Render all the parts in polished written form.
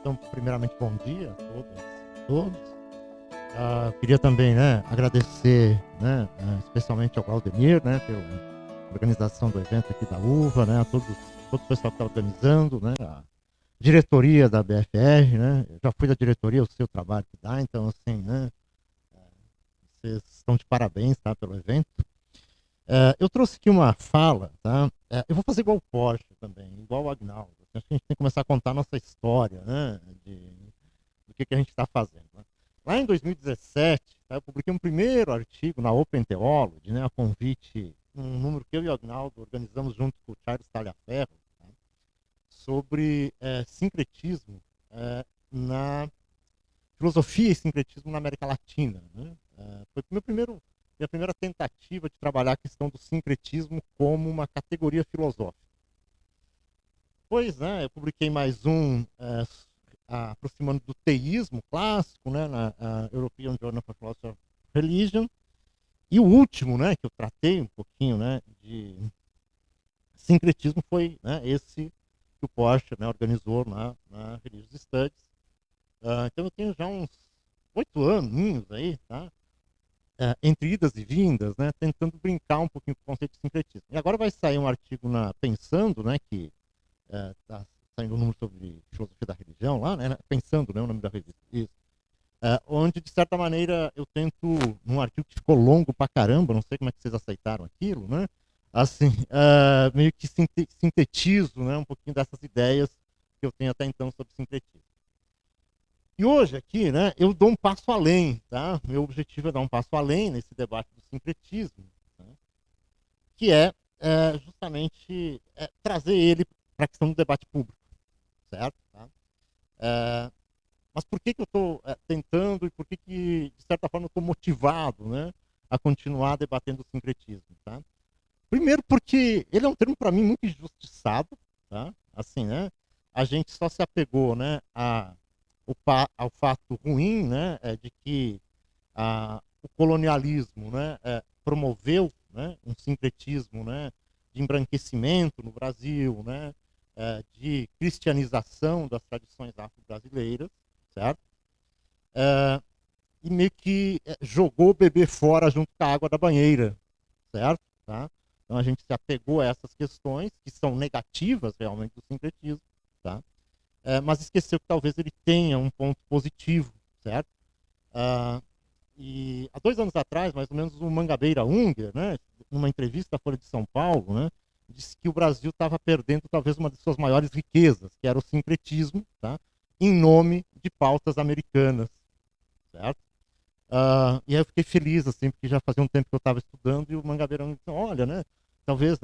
Então, primeiramente, bom dia a todas e todos. Queria também, agradecer, especialmente ao Claudemir, pela organização do evento aqui da UVA, a todo o pessoal que está organizando, a diretoria da BFR, Eu já fui da diretoria, eu sei o trabalho que dá, então, assim, vocês estão de parabéns, tá, pelo evento. Eu trouxe aqui uma fala, tá? Eu vou fazer igual o Porsche também, igual o Agnaldo. Acho que a gente tem que começar a contar a nossa história, do que a gente está fazendo. Lá em 2017, tá, eu publiquei um primeiro artigo na Open Theology, a convite, um número que eu e o Agnaldo organizamos junto com o Charles Talhaferro, tá, sobre sincretismo na filosofia e sincretismo na América Latina. Foi minha primeira tentativa de trabalhar a questão do sincretismo como uma categoria filosófica. Pois, eu publiquei mais um aproximando do teísmo clássico, na European Journal for Philosophy of Religion, e o último, que eu tratei um pouquinho, de sincretismo foi, esse que o Porsche, organizou na Religious Studies. Então eu tenho já uns 8 aninhos aí, tá? Entre idas e vindas, tentando brincar um pouquinho com o conceito de sincretismo. E agora vai sair um artigo na Pensando, que está saindo um número sobre filosofia da religião lá, Pensando, o nome da revista, isso. Onde, de certa maneira, eu tento, num artigo que ficou longo pra caramba, não sei como é que vocês aceitaram aquilo, assim, meio que sintetizo, um pouquinho dessas ideias que eu tenho até então sobre sincretismo. E hoje aqui, eu dou um passo além, tá? Meu objetivo é dar um passo além nesse debate do sincretismo, que é justamente trazer ele para a questão do debate público, certo? Tá? Mas por que eu estou tentando e por que, de certa forma, eu estou motivado, a continuar debatendo o sincretismo, tá? Primeiro porque ele é um termo, para mim, muito injustiçado, tá? Assim, a gente só se apegou, ao fato ruim, de que o colonialismo, promoveu, um sincretismo, de embranquecimento no Brasil, de cristianização das tradições afro-brasileiras, certo? E meio que jogou o bebê fora junto com a água da banheira, certo? Tá? Então a gente se apegou a essas questões que são negativas realmente do sincretismo, tá? Mas esqueceu que talvez ele tenha um ponto positivo, certo? E há 2 anos atrás, mais ou menos, o Mangabeira Unger, numa entrevista à Folha de São Paulo, disse que o Brasil estava perdendo talvez uma de suas maiores riquezas, que era o sincretismo, tá? Em nome de pautas americanas, certo? E aí eu fiquei feliz, assim, porque já fazia um tempo que eu estava estudando e o Mangabeira Unger disse, olha, talvez,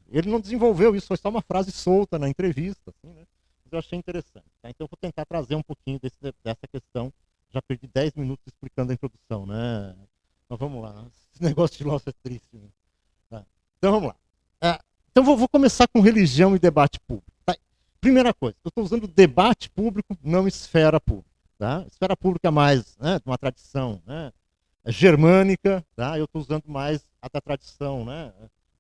ele não desenvolveu isso, foi só uma frase solta na entrevista, assim, mas eu achei interessante, tá? Então eu vou tentar trazer um pouquinho dessa questão. Já perdi 10 minutos explicando a introdução, Mas vamos lá. Esse negócio de filósofo é triste, Tá. Então vamos lá. Então vou começar com religião e debate público. Tá? Primeira coisa, eu estou usando debate público, não esfera pública. Tá? Esfera pública mais, de uma tradição, germânica, tá? Eu estou usando mais a da tradição,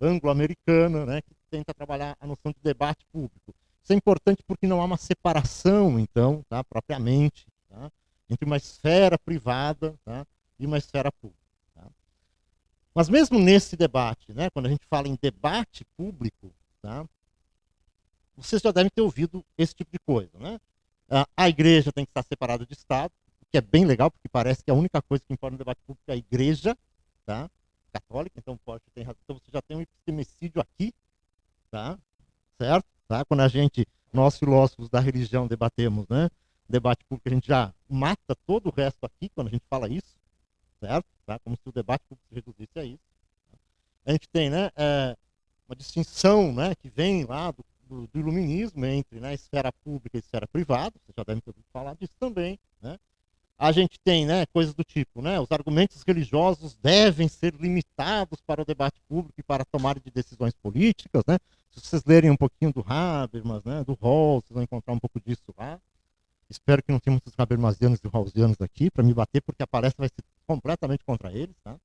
anglo-americana, que tenta trabalhar a noção de debate público. Isso é importante porque não há uma separação, então, tá? Propriamente, tá? Entre uma esfera privada, tá? E uma esfera pública. Tá? Mas mesmo nesse debate, quando a gente fala em debate público, tá? Vocês já devem ter ouvido esse tipo de coisa. A igreja tem que estar separada do Estado, o que é bem legal, porque parece que a única coisa que importa no debate público é a igreja, tá? Católica, então pode ter razão. Então você já tem um epistemicídio aqui, tá? Certo? Tá? Quando nós filósofos da religião debatemos, debate público, a gente já mata todo o resto aqui quando a gente fala isso, certo? Tá? Como se o debate público se reduzisse a isso. A gente tem, uma distinção, que vem lá do iluminismo entre a esfera pública e a esfera privada, vocês já devem ter ouvido falar disso também, A gente tem, coisas do tipo, os argumentos religiosos devem ser limitados para o debate público e para a tomada de decisões políticas, Se vocês lerem um pouquinho do Habermas, do Rawls, vocês vão encontrar um pouco disso lá. Espero que não tenha muitos habermasianos e rawlsianos aqui para me bater, porque a palestra vai ser completamente contra eles, tá?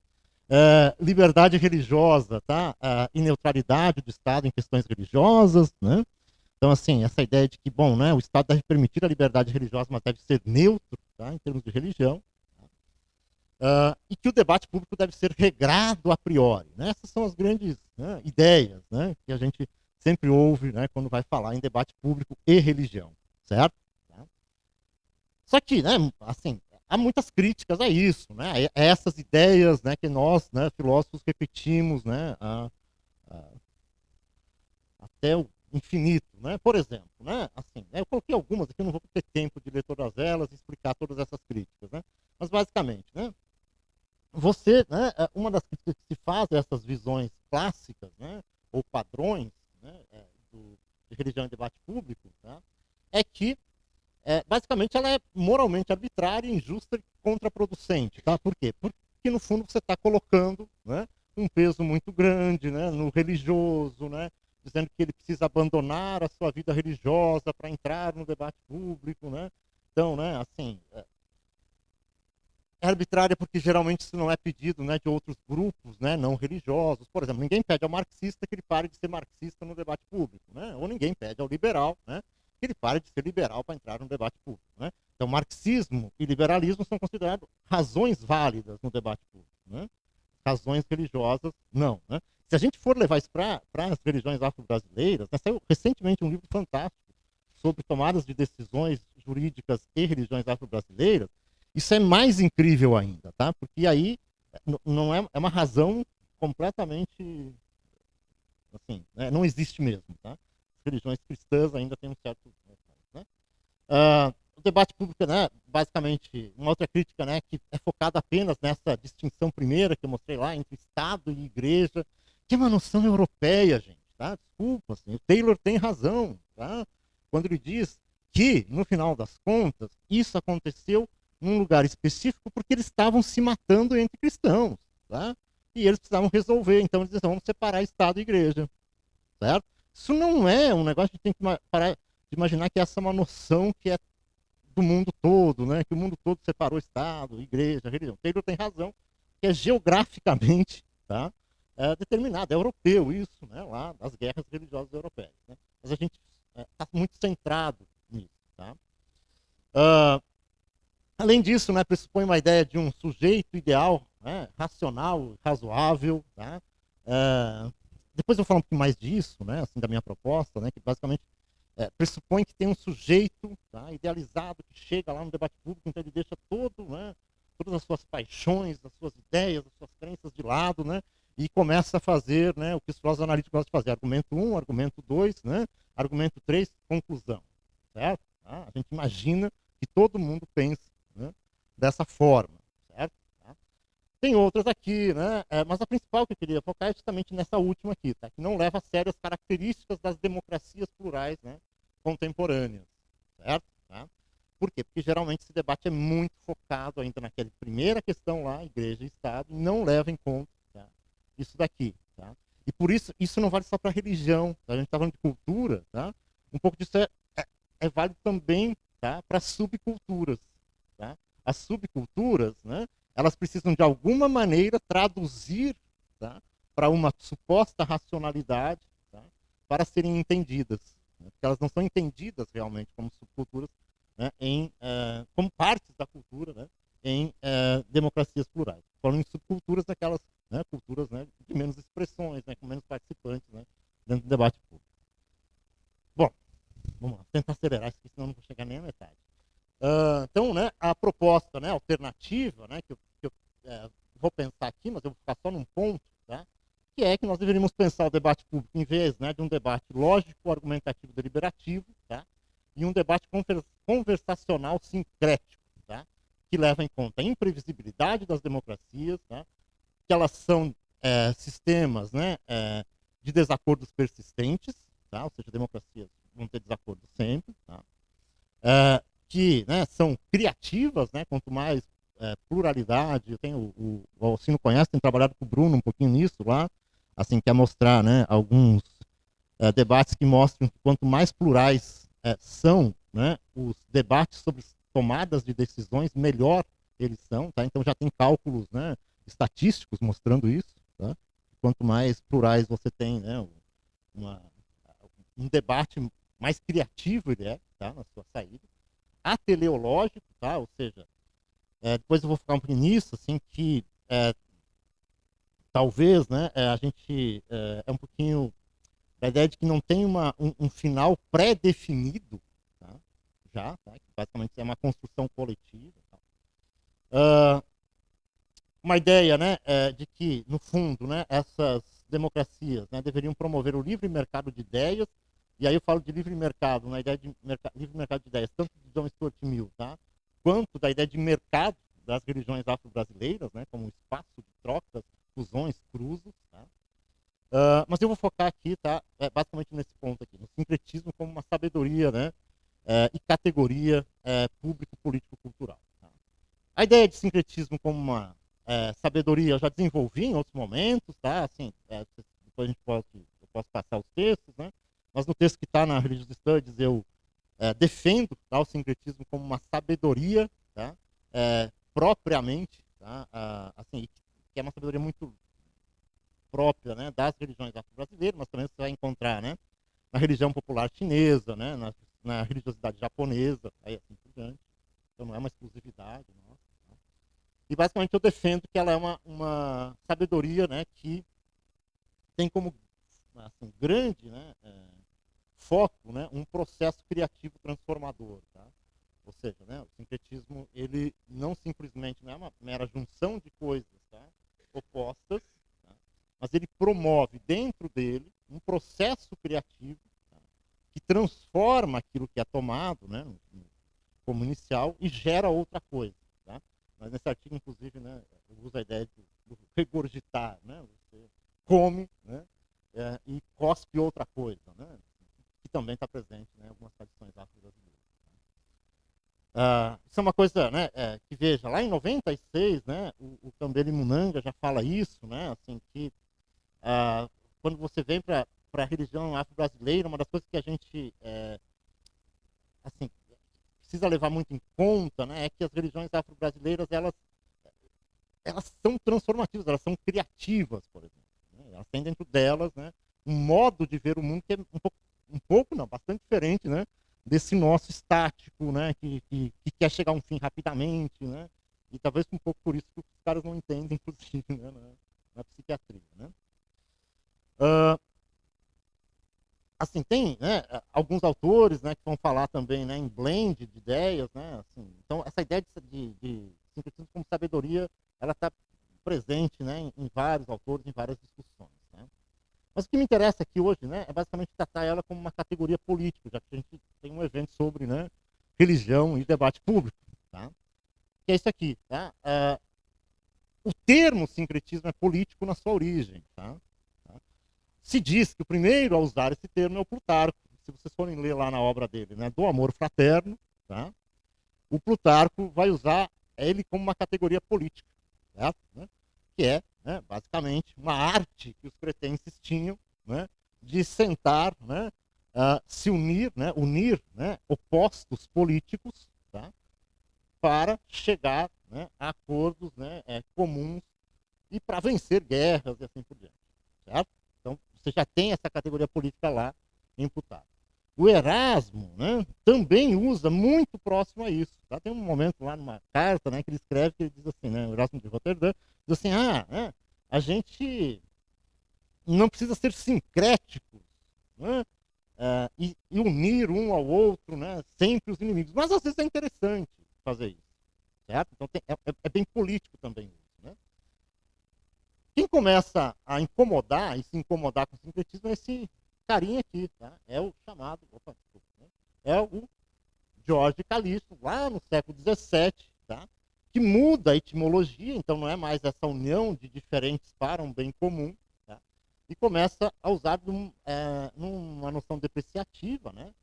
Liberdade religiosa, tá? E neutralidade do Estado em questões religiosas, Então, assim, essa ideia de que, bom, né, o Estado deve permitir a liberdade religiosa, mas deve ser neutro, tá, em termos de religião, e que o debate público deve ser regrado a priori. Né? Essas são as grandes, né, ideias, né, que a gente sempre ouve, né, quando vai falar em debate público e religião, certo? Tá? Só que, né, assim, há muitas críticas a isso, né, a essas ideias, né, que nós, né, filósofos, repetimos, né, até o infinito, né? Por exemplo, né? Assim, eu coloquei algumas aqui, eu não vou ter tempo de ler todas elas e explicar todas essas críticas, né? Mas basicamente, né? Você, né? Uma das críticas que se faz a essas visões clássicas, né? Ou padrões, né? De religião e debate público, tá? É que basicamente ela é moralmente arbitrária, injusta e contraproducente, tá? Por quê? Porque no fundo você está colocando, né, um peso muito grande, né, no religioso, né, dizendo que ele precisa abandonar a sua vida religiosa para entrar no debate público, né? Então, né, assim, é arbitrária porque geralmente isso não é pedido, né, de outros grupos, né, não religiosos. Por exemplo, ninguém pede ao marxista que ele pare de ser marxista no debate público, né? Ou ninguém pede ao liberal, né, que ele pare de ser liberal para entrar no debate público, né? Então, marxismo e liberalismo são considerados razões válidas no debate público, né? Razões religiosas, não, né? Se a gente for levar isso para as religiões afro-brasileiras, né, saiu recentemente um livro fantástico sobre tomadas de decisões jurídicas e religiões afro-brasileiras. Isso é mais incrível ainda, tá? Porque aí não é uma razão completamente assim, né? Não existe mesmo, tá? As religiões cristãs ainda têm um certo, né? O debate público, né? Basicamente, uma outra crítica, né? Que é focada apenas nessa distinção primeira que eu mostrei lá entre Estado e Igreja, que é uma noção europeia, gente, tá? Desculpa, assim, o Taylor tem razão, tá? Quando ele diz que, no final das contas, isso aconteceu num lugar específico porque eles estavam se matando entre cristãos, tá? E eles precisavam resolver, então eles diziam, vamos separar Estado e Igreja, certo? Isso não é um negócio que tem que parar de imaginar que essa é uma noção que é do mundo todo, né? Que o mundo todo separou Estado, Igreja, religião. Taylor tem razão, que é geograficamente, tá? Determinado, é europeu isso, né? Lá das guerras religiosas europeias, né? Mas a gente está muito centrado nisso, tá? Uh, Além disso, né, pressupõe uma ideia de um sujeito ideal, né, racional, razoável. Tá? Depois eu vou falar um pouquinho mais disso, né, assim, da minha proposta, né, que basicamente pressupõe que tem um sujeito, tá, idealizado que chega lá no debate público, então ele deixa né, todas as suas paixões, as suas ideias, as suas crenças de lado, né, e começa a fazer, né, o que os filósofos analíticos gostam de fazer: argumento 1, argumento 2, né, argumento 3, conclusão. Certo? Tá? A gente imagina que todo mundo pensa, né, dessa forma, certo? Tá? Tem outras aqui, né? Mas a principal que eu queria focar é justamente nessa última aqui, tá? Que não leva a sério as características das democracias plurais, né, contemporâneas, certo? Tá? Por quê? Porque geralmente esse debate é muito focado ainda naquela primeira questão lá, igreja e Estado, e não leva em conta, tá, isso daqui, tá? E por isso, isso não vale só para religião, tá? A gente está falando de cultura, tá? Um pouco disso é válido também, tá, para subculturas, tá? As subculturas, né, elas precisam de alguma maneira traduzir, tá, para uma suposta racionalidade, tá, para serem entendidas, né, porque elas não são entendidas realmente como subculturas, né, como partes da cultura, né, em democracias plurais. Falando em subculturas, daquelas, né, culturas, né, de menos expressões, né, com menos participantes, né, dentro do debate público. Bom, vamos lá, tentar acelerar isso, senão não vou chegar nem à metade. Então, né, a proposta, né, alternativa, né, que eu vou pensar aqui, mas eu vou ficar só num ponto, tá, que é que nós deveríamos pensar o debate público em vez, né, de um debate lógico, argumentativo, deliberativo, tá, e um debate conversacional sincrético, tá, que leva em conta a imprevisibilidade das democracias, tá, que elas são sistemas, né, de desacordos persistentes, tá, ou seja, democracias vão ter desacordo sempre, tá, que, né, são criativas, né, quanto mais pluralidade. Eu tenho o Alcino conhece, tem trabalhado com o Bruno um pouquinho nisso lá, assim, quer mostrar, né, alguns debates que mostram que quanto mais plurais são, né, os debates sobre tomadas de decisões, melhor eles são, tá? Então já tem cálculos, né, estatísticos mostrando isso, tá? Quanto mais plurais você tem, né, uma, um debate mais criativo ele é, tá, na sua saída. Ateleológico, tá, ou seja, depois eu vou ficar um pouquinho nisso, assim, que talvez, né, a gente é um pouquinho a ideia de que não tem um final pré-definido, tá, já, tá, que basicamente é uma construção coletiva. Tá. Uma ideia, né, de que, no fundo, né, essas democracias, né, deveriam promover o livre mercado de ideias, e aí eu falo de livre mercado, na ideia de livre mercado de ideias, tanto de John Stuart Mill, tá, quanto da ideia de mercado das religiões afro-brasileiras, né, como um espaço de trocas, fusões, cruzes, tá. Mas eu vou focar aqui, tá, basicamente nesse ponto aqui, no sincretismo como uma sabedoria, né, e categoria público-político-cultural. Tá. A ideia de sincretismo como uma sabedoria eu já desenvolvi em outros momentos, tá? Assim, depois eu posso passar os textos, né? Mas no texto que está na Religious Studies eu defendo, tá, o sincretismo como uma sabedoria, tá? Propriamente, tá? Assim, que é uma sabedoria muito própria, né, das religiões afro-brasileiras, mas também você vai encontrar, né, na religião popular chinesa, né, na religiosidade japonesa, aí assim por diante. Então não é uma exclusividade nossa. Né? E basicamente eu defendo que ela é uma sabedoria, né, que tem como assim, grande, né, foco, né, um processo criativo transformador, tá? Ou seja, né, o sincretismo ele não simplesmente não é uma mera junção de coisas, tá, opostas, tá, mas ele promove dentro dele um processo criativo, tá, que transforma aquilo que é tomado, né, como inicial e gera outra coisa, tá? Mas nesse artigo, inclusive, né, eu uso a ideia do regurgitar, né? Você come, né, e cospe outra coisa, né? Que também está presente, né, em algumas tradições afro-brasileiras. Isso é uma coisa, né, que veja, lá em 96, né, o Kambele Munanga já fala isso, né, assim, que quando você vem para a religião afro-brasileira, uma das coisas que a gente, assim, precisa levar muito em conta, né, é que as religiões afro-brasileiras, elas são transformativas, elas são criativas, por exemplo. Né? Elas têm dentro delas, né, um modo de ver o mundo que é um pouco não, bastante diferente, né, desse nosso estático, né, que quer chegar a um fim rapidamente, né, e talvez um pouco por isso que os caras não entendem, inclusive, né, na psiquiatria, né. Assim, tem, né, alguns autores, né, que vão falar também, né, em blend de ideias, né, assim, então essa ideia de sincretismo como sabedoria, ela está presente, né, em vários autores, em várias discussões, né. Mas o que me interessa aqui hoje, né, é basicamente tratar ela como uma categoria política, já que a gente tem um evento sobre, né, religião e debate público, tá? Que é isso aqui, tá? O termo sincretismo é político na sua origem, tá? Se diz que o primeiro a usar esse termo é o Plutarco. Se vocês forem ler lá na obra dele, né, do amor fraterno, tá? O Plutarco vai usar ele como uma categoria política, certo? Né? Que é, né, basicamente, uma arte que os cretenses tinham, né, de sentar, né, se unir, né, unir, né, opostos políticos, tá, para chegar, né, a acordos, né, comuns e para vencer guerras e assim por diante, certo? Então, você já tem essa categoria política lá imputada. O Erasmo, né, também usa muito próximo a isso. Tá? Tem um momento lá numa carta, né, que ele escreve, que ele diz assim, né, o Erasmo de Roterdã, diz assim, né, a gente não precisa ser sincrético, né, e unir um ao outro, né, sempre os inimigos. Mas às vezes é interessante fazer isso, certo? Então é bem político também isso, né? Quem começa a incomodar e se incomodar com o sincretismo é esse carinha aqui, tá? É o chamado, desculpa, né? É o Jorge Calixto, lá no século XVII, tá? Que muda a etimologia, então não é mais essa união de diferentes para um bem comum, tá? E começa a usar numa noção depreciativa, né?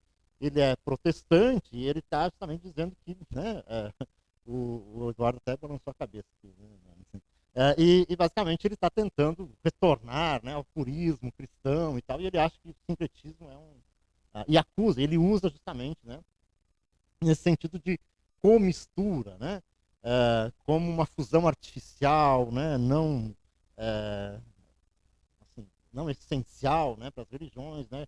Ele é protestante e ele está justamente dizendo que, né, o Eduardo até balançou a cabeça aqui, né? Assim, e basicamente ele está tentando retornar, né, ao purismo cristão e tal, e ele acha que o sincretismo é e acusa, ele usa justamente, né, nesse sentido de comistura, né, como uma fusão artificial, né, assim, não essencial, né, para as religiões, né,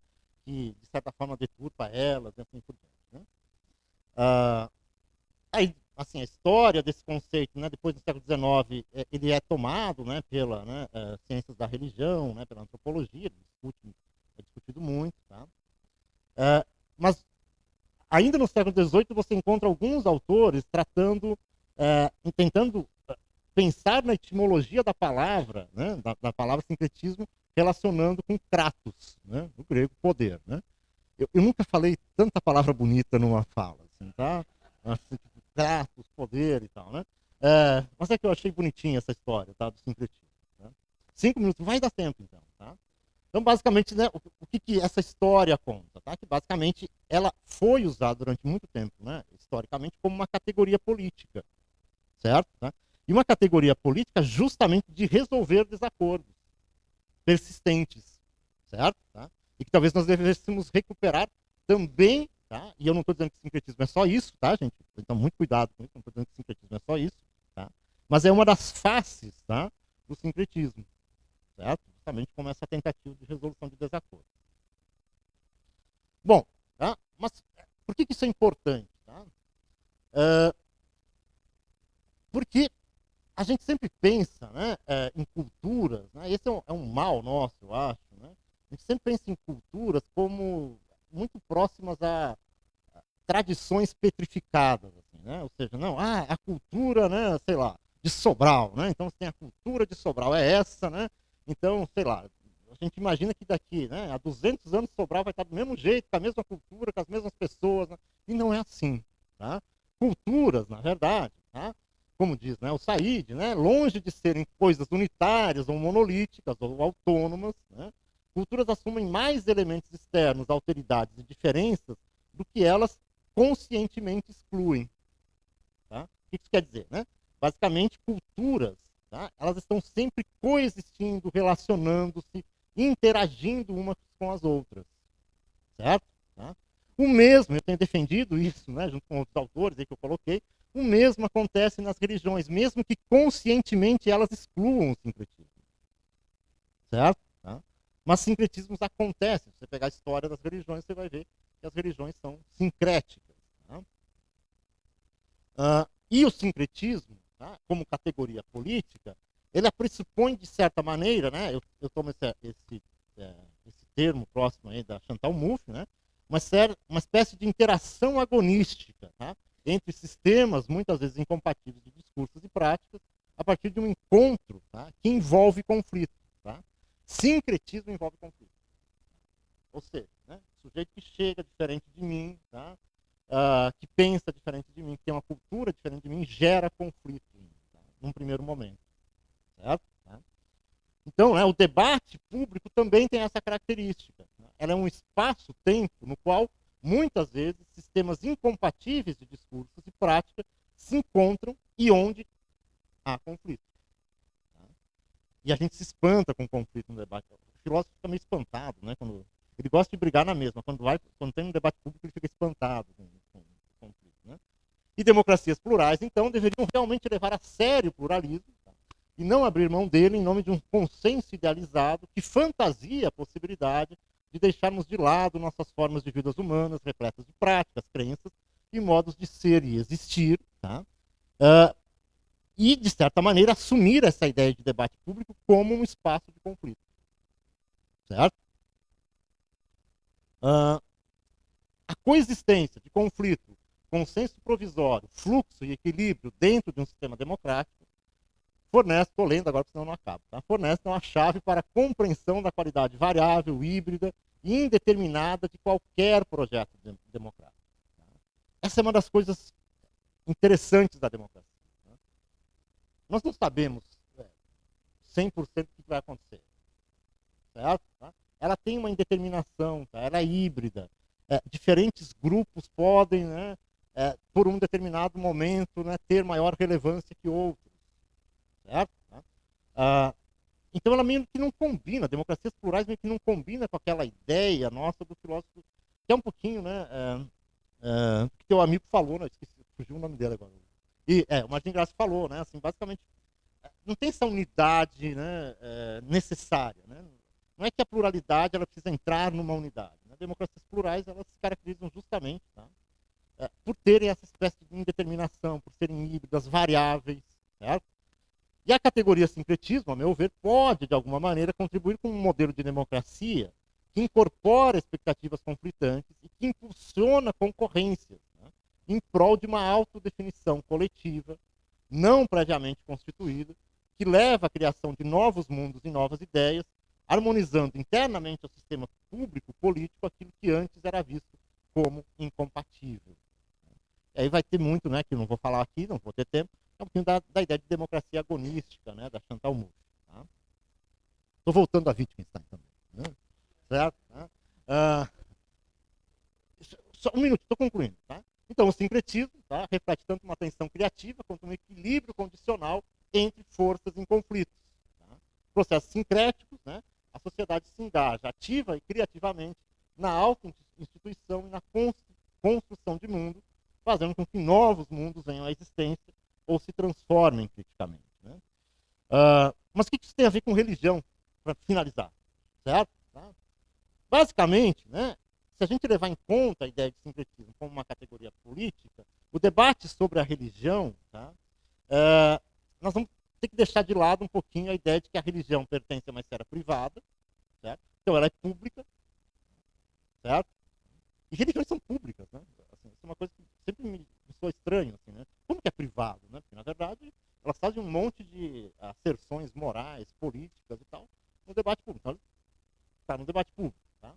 que, de certa forma, deturpa elas, e assim por diante, né? Ah, Aí, assim, a história desse conceito, né, depois do século XIX, ele é tomado, né, pela, né, ciências da religião, né, pela antropologia, é discutido muito, tá? Mas ainda no século XVIII você encontra alguns autores tentando pensar na etimologia da palavra, né, da palavra sincretismo, relacionando com kratos, né, do grego poder, né? Eu nunca falei tanta palavra bonita numa fala, assim, tá? Assim, tipo, kratos, poder e tal, né? Mas é que eu achei bonitinha essa história, tá? Do sincretismo. Né? 5 minutos, vai dar tempo, então, tá? Então, basicamente, né, o que essa história conta? Tá? Que, basicamente, ela foi usada durante muito tempo, né, historicamente, como uma categoria política, certo? Tá? E uma categoria política justamente de resolver desacordos persistentes, certo? Tá? E que talvez nós devêssemos recuperar também, tá? E eu não estou dizendo que sincretismo é só isso, tá, gente? Então, muito cuidado com isso, não estou dizendo que sincretismo é só isso, tá? Mas é uma das faces, tá, do sincretismo, certo? Justamente como essa tentativa de resolução de desacordo. Bom, tá? Mas por que isso é importante? Tá? Porque a gente sempre pensa, né, em culturas, né? Esse é um mal nosso, eu acho, né? A gente sempre pensa em culturas como muito próximas a tradições petrificadas, assim, né? Ou seja, não, a cultura, né, sei lá, de Sobral, né? Então você tem a cultura de Sobral, é essa, né? Então, sei lá, a gente imagina que daqui, né, a 200 anos Sobral vai estar do mesmo jeito, com a mesma cultura, com as mesmas pessoas, né? E não é assim, tá? Culturas, na verdade, tá? Como diz, né, o Said, né, longe de serem coisas unitárias ou monolíticas ou autônomas, né? Culturas assumem mais elementos externos, alteridades e diferenças do que elas conscientemente excluem. Tá? O que isso quer dizer? Né? Basicamente, culturas, tá? Elas estão sempre coexistindo, relacionando-se, interagindo umas com as outras. Certo? Tá? O mesmo, eu tenho defendido isso, né, junto com outros autores aí que eu coloquei, o mesmo acontece nas religiões, mesmo que conscientemente elas excluam o sincretismo. Certo? Tá? Mas sincretismos acontecem. Se você pegar a história das religiões, você vai ver que as religiões são sincréticas. Tá? E o sincretismo, tá, como categoria política, ele pressupõe, de certa maneira, né, eu tomo esse termo próximo aí da Chantal Mouffe, né, uma espécie de interação agonística, tá, entre sistemas, muitas vezes incompatíveis de discursos e práticas, a partir de um encontro, tá, que envolve conflito. Tá? Sincretismo envolve conflito. Ou seja, né, o sujeito que chega diferente de mim, tá, que pensa diferente de mim, que tem uma cultura diferente de mim, gera conflito em mim, tá? Num primeiro momento. Certo? Tá? Então, né, o debate público também tem essa característica. Né? Ela é um espaço-tempo no qual, muitas vezes, sistemas incompatíveis de discursos e práticas se encontram e onde há conflito. Tá? E a gente se espanta com o conflito no debate. O filósofo fica meio espantado, né? Quando ele gosta de brigar na mesma. Quando tem um debate público, ele fica espantado com o conflito. Né? E democracias plurais, então, deveriam realmente levar a sério o pluralismo, tá? E não abrir mão dele em nome de um consenso idealizado que fantasia a possibilidade de deixarmos de lado nossas formas de vidas humanas, repletas de práticas, crenças e modos de ser e existir, tá? E, de certa maneira, assumir essa ideia de debate público como um espaço de conflito. Certo? A coexistência de conflito, consenso provisório, fluxo e equilíbrio dentro de um sistema democrático fornece, estou lendo agora, senão não acabo, tá? Fornece uma chave para a compreensão da qualidade variável, híbrida e indeterminada de qualquer projeto democrático. Tá? Essa é uma das coisas interessantes da democracia. Tá? Nós não sabemos 100% o que vai acontecer. Certo? Tá? Ela tem uma indeterminação, tá? Ela é híbrida. Diferentes grupos podem, né, por um determinado momento, né, ter maior relevância que outros. Certo? Tá? Então ela meio que não combina, democracias plurais meio que não combina com aquela ideia nossa do filósofo, que é um pouquinho, né, que teu amigo falou, né, esqueci, fugiu o nome dele agora. E o Martin Graça falou, né, assim, basicamente, não tem essa unidade, né, necessária, né? Não é que a pluralidade ela precisa entrar numa unidade, né? Democracias plurais, elas se caracterizam justamente, tá? Por terem essa espécie de indeterminação, por serem híbridas, variáveis, certo? E a categoria sincretismo, a meu ver, pode, de alguma maneira, contribuir com um modelo de democracia que incorpora expectativas conflitantes e que impulsiona concorrências, né, em prol de uma autodefinição coletiva, não previamente constituída, que leva à criação de novos mundos e novas ideias, harmonizando internamente ao sistema público político aquilo que antes era visto como incompatível. E aí vai ter muito, né, que eu não vou falar aqui, não vou ter tempo, é um pouquinho da ideia de democracia agonística, né, da Chantal Mouffe. Tá? Estou voltando a Wittgenstein também. Né? Certo? Tá? Só um minuto, estou concluindo. Tá? Então, o sincretismo, tá, reflete tanto uma tensão criativa quanto um equilíbrio condicional entre forças em conflitos. Tá? Processos sincréticos, né, a sociedade se engaja ativa e criativamente na auto-instituição e na construção de mundo, fazendo com que novos mundos venham à existência ou se transformem criticamente. Né? Mas o que isso tem a ver com religião, para finalizar? Certo? Tá? Basicamente, né, se a gente levar em conta a ideia de sincretismo como uma categoria política, o debate sobre a religião, tá, nós vamos ter que deixar de lado um pouquinho a ideia de que a religião pertence a uma esfera privada, certo? Então ela é pública, certo? E religiões são públicas, né? Assim, isso é uma coisa que sempre me soa estranho, assim, né? Como que é privado, né? Porque, na verdade, elas fazem um monte de asserções morais, políticas e tal, no debate público. Então, está no debate público, tá?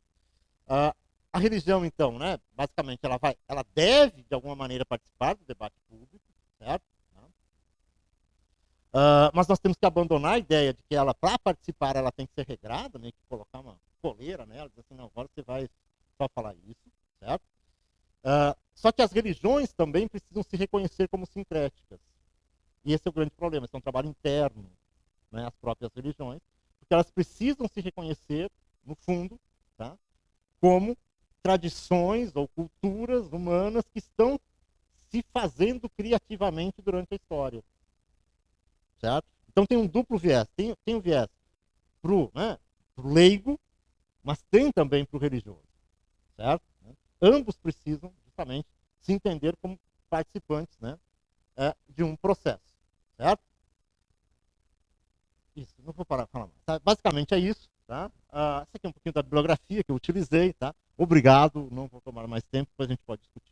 A religião, então, né? Basicamente, ela deve, de alguma maneira, participar do debate público, certo? Mas nós temos que abandonar a ideia de que ela, para participar, ela tem que ser regrada, né? Que colocar uma coleira nela, dizer assim, não, agora você vai só falar isso, certo? Só que as religiões também precisam se reconhecer como sincréticas. E esse é o grande problema, esse é um trabalho interno, né, as próprias religiões, porque elas precisam se reconhecer, no fundo, tá, como tradições ou culturas humanas que estão se fazendo criativamente durante a história. Certo? Então tem um duplo viés. Tem um viés pro, né, pro leigo, mas tem também para o religioso. Certo? Ambos precisam justamente se entender como participantes, né, de um processo. Certo? Isso, não vou parar de falar mais. Tá? Basicamente é isso. Tá? Essa aqui é um pouquinho da bibliografia que eu utilizei. Tá? Obrigado, não vou tomar mais tempo, depois a gente pode discutir.